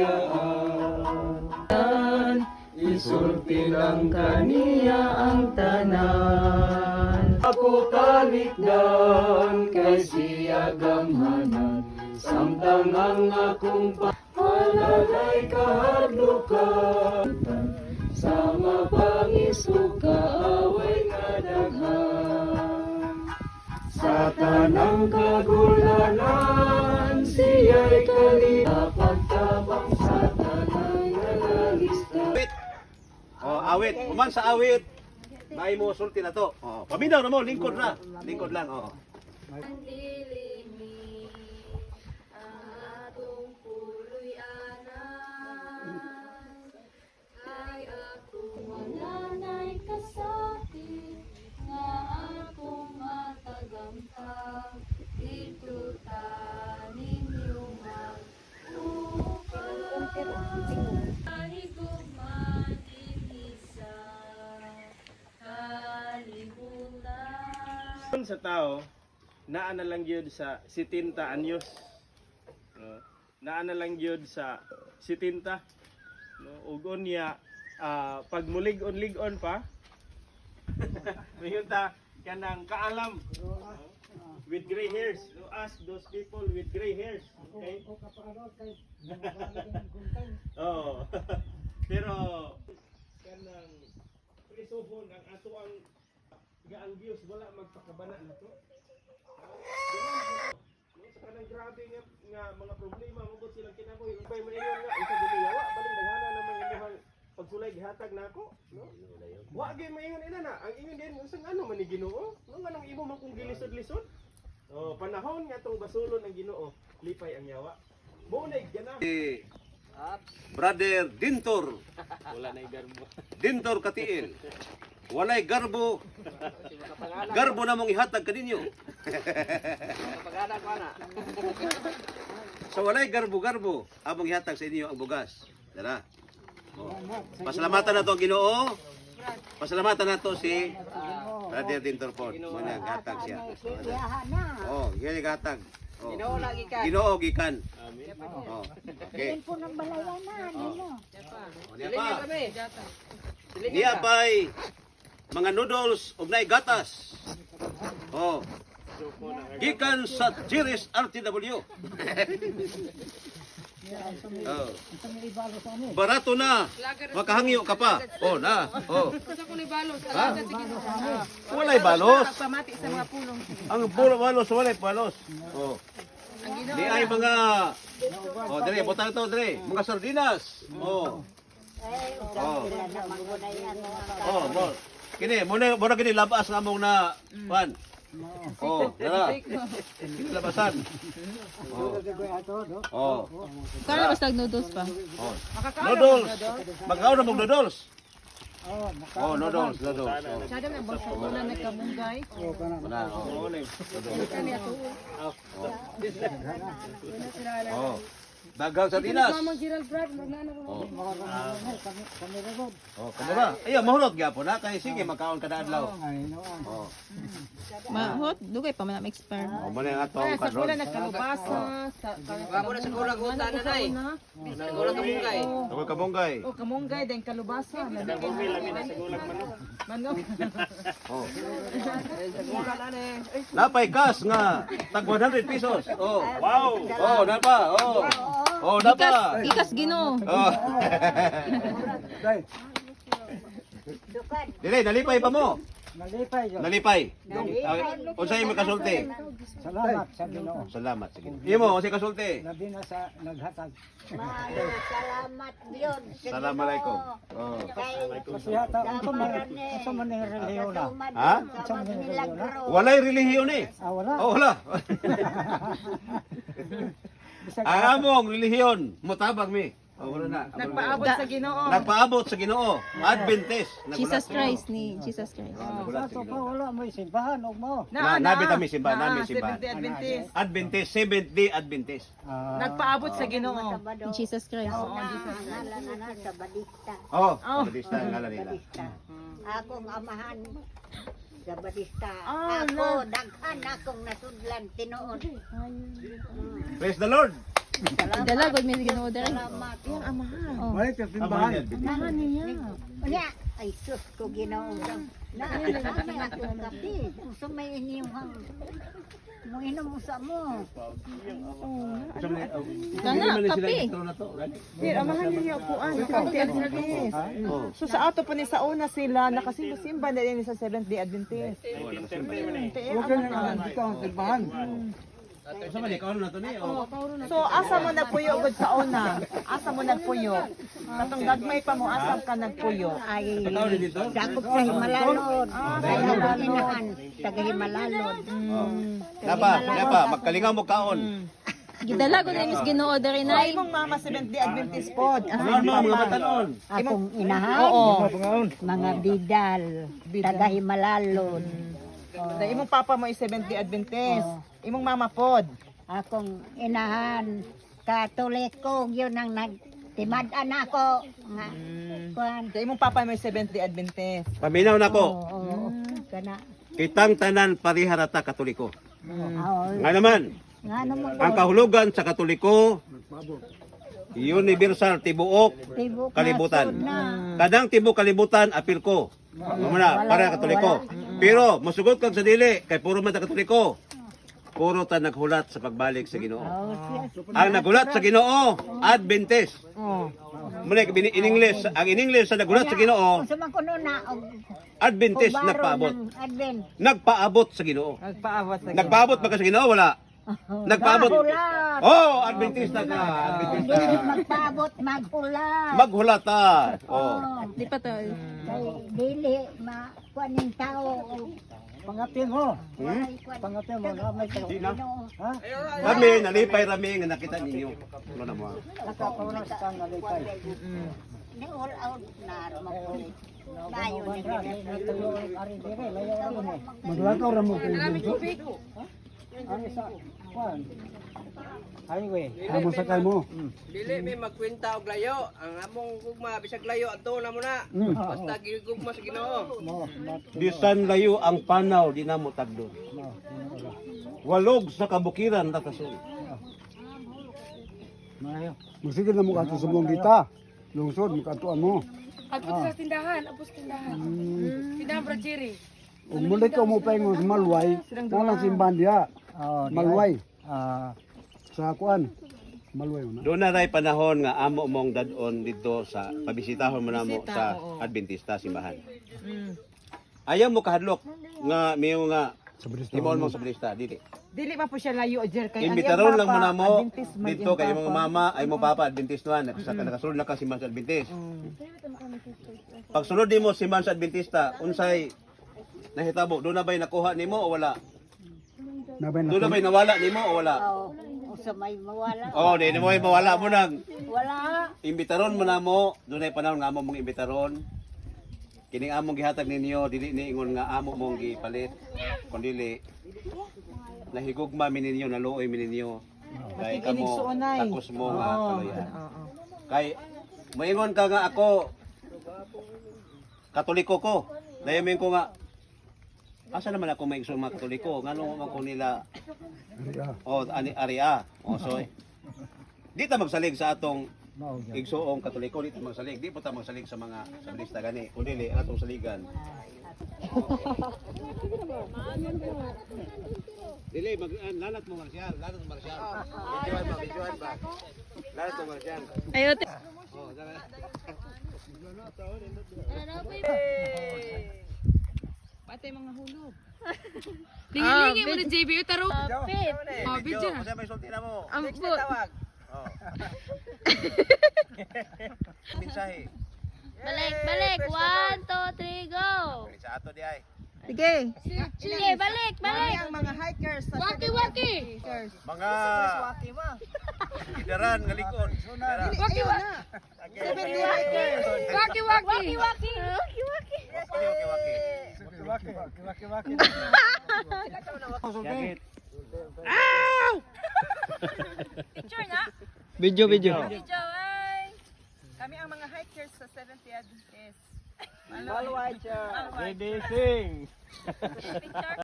kaliyaan, isulti lang kaniya ang tanan. Ako talikdan kay siya gamhanan, samtang ang akong palagay kahadlukan, sama pangisuka away nga daghan. Sa tanang kagulanan, siya'y kalita pagtabang sa tanang nalalista. Awit, kuman sa awit. May mo sulti na to. Paminaw na mo, lingkod na. Lingkod lang, Ang dilimi atong puloy anan, kay akong walanay kasakit nga akong matagamtang, dito ta ninyo mag-ukay. Kahigugman dinhi sa kalibutan. Sa tao, naa na lang yun sa 70 anyos. No? Naa na lang yun sa 70. No? Ugon niya, pag mulig-on pa, mayroon ta kanang kaalam. With gray hairs. No? Ask those people with gray hairs. Okay? Oo. Pero, kanang prisuhon ang ato ang ang Diyos wala magpakabana na to. Sa kanang grabe nga mga problema mo gud silang kinabuhi. Kay mayon nga isa giliyawa baling daghana namang imong pagsulay gihatag nako, no? Wa gyud mayon ina na. Ang ingon din usang ano man ni Ginoo? No nganong imo man kung gilisod-lisod? Oh, panahon nga tong basulon ng Ginoo, lipay ang yawa. Mo na gana. Brother Dintor. Wala na garbo. Dintor Katiil. Walay garbo. Garbo na mong ihatag kaninyo. So walay garbo-garbo among ihatag sa inyo ang bugas. Dala. Pasalamatan na to ang Ginoo. Pasalamatan na to si Brother Dintor Ford. Muna gatag siya. Oh, yan yung gatag. Oh. Ginoo gikan. Amen. Oh. Okay. Po ng balayan na, nino. Diya pa'y mga noodles ug nay gatas. Oh. Gikan sa Jiris RTW. Oh. Barato na. Makahangyo ka pa. Oh, na. Oh. Ha? Walay balos. Pamati sa mga pulong. Ang puro balos, walay balos. Oh. Di ay mga dire, butang to dire. Mga sardinas. Oh. Oh, mo. Kini, muna kini labas nga mong na pan. Oh, dara. Labasan. Oh. Kaya mas nag-noodles pa. Oh. Noodles. Magkaon na mong noodles. Oh, noodles. Sada na ba sa ulan nagkamunggay? Wala. Oh. Daghang sardinas. Mamang Gerald Brad, magnana ko. Oh, kamura. Ayo, mahulot gyapon na kay sige makaon kada adlaw. Oh. Mahot, dugay pa man expire. Oh, man ang atong Sa kadron. ulan nagkalubasa, sa Wako na sa kulang utan na nay. Kulang kamunggay. Ako kabonggay. Oh, kamunggay din kalubasa. Manok. Oh. Sa kulang na ni. Napay kas nga tag 100 pesos. Oh. Wow. Oh, napa. Oh. Oh, napa. Ikas Ginoo. Oh. Dili, nalipay pa mo. Nalipay. Unsay mo kasulti? Salamat sa Ginoo. Salamat sige. Imo unsay kasulti? Labi na sa naghatag. Salamat Diyon. Assalamualaikum. Oh. Kasi hata unsa man ni relihiyon na. Ha? Unsa man ni relihiyon na. Walay relihiyon eh. Wala. Oh, wala. Bisag Ang among relihiyon, mutabang mi. Oh, wala na. Nagpaabot sa Ginoo. Nagpaabot sa Ginoo. Adventist. Jesus Christ ni Jesus Christ. wala to pa wala mo simbahan og mo. Nabi ta mi simbahan, namin simbahan. Seventh-day Adventist. Adventist, Seventh-day Adventist. Nagpaabot sa Ginoo. Ni Jesus Christ. sa Badista. Oh, Adventist ang ngalan nila. Akong amahan sa Badista. Ah, Ako daghan akong nasudlan tinuod. Praise the Lord. Dalagod may Ginoo diri. Salamat. Yung amahan. Balik sa simbahan. Amahan niya. Unya, ay sus ko Ginoo. Naanay akong kape. Gusto may inyong mo inom mo sa mo. Kana kape. Pero amahan niya upuan. So sa ato pa ni sa una sila nakasimba na din sa Seventh Day Adventist. Huwag ka na dito ang simbahan. So asa mo nagpuyo gud sa una? Asa mo nagpuyo? Katong gagmay pa mo asa ka nagpuyo? Ay, dakop sa Himalalod. Kaya inahan, taga Himalalod. Napa, magkalingaw mo kaon. Gidalagod na Miss Ginoo diri So, nay. imong mama Seventh Day Adventist pod. Mga batanon. Akong inahan, Oo. mga bidal, taga Himalalod. Na imong papa mo is Seventh Day Adventist. Imong mama pod. Akong inahan, Katoliko, yun ang nagtimadan ako. Nga, kuhan. Sa imong papa mo is Seventh Day Adventist. Paminaw na ko. Oo, kana. Kitang tanan pariharata Katoliko. Oo, Nga naman, nga naman ang kahulugan sa Katoliko, universal tibuok tibok kalibutan. na. Kadang tibuok kalibutan apil ko. Muna, para Katoliko. Pero masugot kag sa dili kay puro man ta Katoliko. Puro ta naghulat sa pagbalik sa Ginoo. Oo, siya. Ang naghulat sa Ginoo, Adventist. Oh. Muna in English, ang in English sa naghulat sa Ginoo, Kung sumakuno na, Adventist baro nagpaabot. ng Advent. Nagpaabot sa Ginoo. Nagpaabot sa Nagpaabot ba ka sa Ginoo? Wala. Nagpaabot. Maghulat. Oh, Adventist na ka. Adventist Hindi na. magpaabot, maghulat. Maghulata. Oh. Di pa to. Kay dili makuaning tao. Pangatin mo. Walay kuan. Pangatin mo na may tao. Di na. Ha? Kami, nalipay rami nga nakita ninyo. Ano na mo? Nakakaroon ka ng nalipay. Ni all out na makulit. Layo ni Maglakaw ra mo kay dito. Ano sa kwan? Highway. Amo sakay mo. Dili may magkwenta og layo. Ang among gugma bisag layo adto na mo na. Basta gigugma sa Ginoo. Mo. Bisan layo ang panaw di na mo tagdon. Walog sa kabukiran tatasun. Mayo. Musige na mo kadto sa mong kita. Lungsod mo kadtuan mo. Abot sa tindahan, abot sa tindahan. Tindahan Brajeri. Ug muli ka mo paingon sa Malway, nang simbahan diha. Malway. Sa kuan. Malway na. Doon na ray panahon nga amo mong dadon dito sa pabisitahon mo na mo sa Adventista simbahan. Ayaw mo kahadlok nga miyo nga Sa Bristol. timon mong sa Adventista dili. Dili man po siya layo jer kay ang Imbitaron iyang lang mo papa, na mo Adventist man dito iyang kay imong papa. mama ay mo papa Adventist man nakasulod na ka si Mansa Adventist. Pag sulod nimo si Mansa Adventista unsay nahitabo doon na ba'y nakuha nimo o wala? Nabay Doon na na. ba'y nawala nimo o wala? O sa may mawala. Oh, di mo ay mawala mo nang Wala. imbitaron mo na mo doon ay panahon nga amo mong imbitaron. Kining among gihatag ninyo dili ni ingon nga amo mong gipalit kundi nahigugma mi ninyo naluoy mi ninyo. Kay Makikinig kamo suunay. takos mo nga Oo. kaloyan. Oo. Kay moingon ka nga ako Katoliko ko. Dayamin ko nga asa naman ako maigsoon mga Katoliko ngano man ko nila ani aria. O so di ta magsalig sa atong igsoong Katoliko di ta magsalig. Di po ta magsalig sa mga sablista gani. Kundi atong saligan. Dili lalat mo Marcial, lalat mo Marcial. Videoan ba? Lalat mo Marcial. Ayo. Oh, dala. Patay mga hulog. Lingi-lingi mo ni JB, taro. Pit. Oh, video na. Kasi may sulti na mo. Ampo. Oh. Mensahe. Balik. 1, 2, 3, go. Sa ato di ay. Sige. Sige, balik. Mami ang mga hikers sa Waki-waki. Mga idaran nga likod. Waki-waki. Waki-waki. Waki. Waki. Picture na. Video. Video, ay. Kami ang mga hikers sa 70th Adventist. Ready sing. Picture.